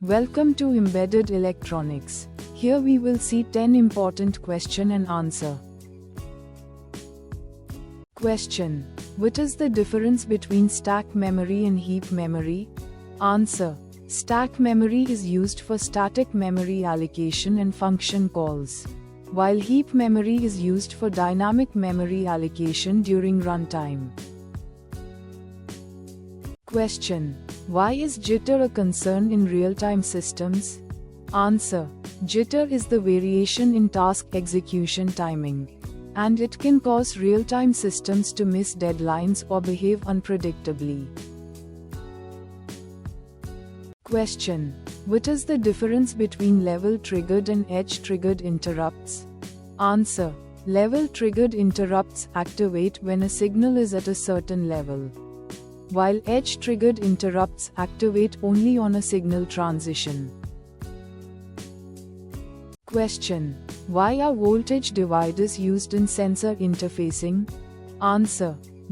Welcome to Embedded Electronics. Here we will see 10 important question and answer. Question: what is the difference between stack memory and heap memory? Answer: stack memory is used for static memory allocation and function calls, while heap memory is used for dynamic memory allocation during runtime. Question: why is jitter a concern in real-time systems? Answer: jitter is the variation in task execution timing, and it can cause real-time systems to miss deadlines or behave unpredictably. Question: what is the difference between level-triggered and edge-triggered interrupts? Answer: level-triggered interrupts activate when a signal is at a certain level, while edge-triggered interrupts activate only on a signal transition. Question: why are voltage dividers used in sensor interfacing? Answer: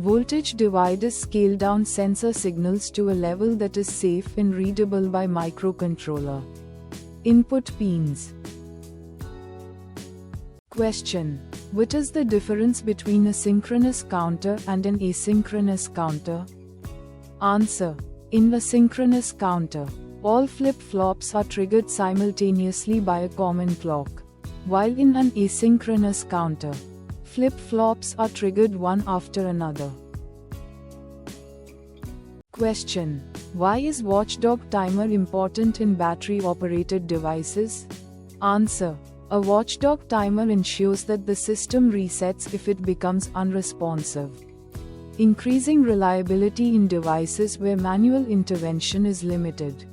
voltage dividers scale down sensor signals to a level that is safe and readable by microcontroller input pins. Question: what is the difference between a synchronous counter and an asynchronous counter? Answer: in a synchronous counter, all flip-flops are triggered simultaneously by a common clock, while in an asynchronous counter, flip-flops are triggered one after another. Question: why is watchdog timer important in battery-operated devices? Answer: a watchdog timer ensures that the system resets if it becomes unresponsive, increasing reliability in devices where manual intervention is limited.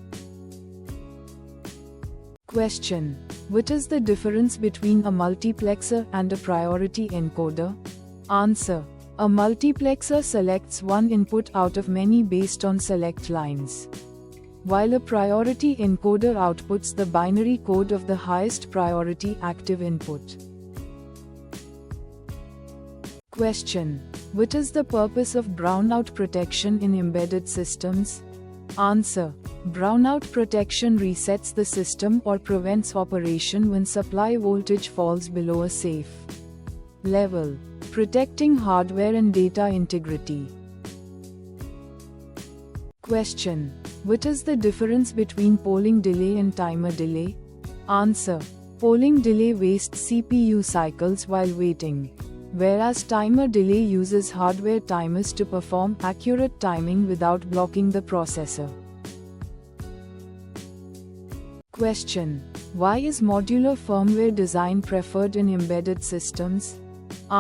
Question: what is the difference between a multiplexer and a priority encoder? Answer: a multiplexer selects one input out of many based on select lines, while a priority encoder outputs the binary code of the highest priority active input. Question: what is the purpose of brownout protection in embedded systems? Answer: brownout protection resets the system or prevents operation when supply voltage falls below a safe level, protecting hardware and data integrity. Question: what is the difference between polling delay and timer delay? Answer: polling delay wastes CPU cycles while waiting, whereas timer delay uses hardware timers to perform accurate timing without blocking the processor. Question: why is modular firmware design preferred in embedded systems?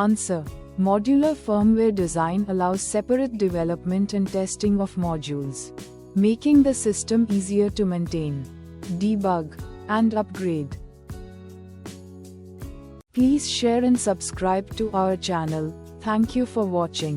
Answer: modular firmware design allows separate development and testing of modules, making the system easier to maintain, debug, and upgrade. Please share and subscribe to our channel. Thank you for watching.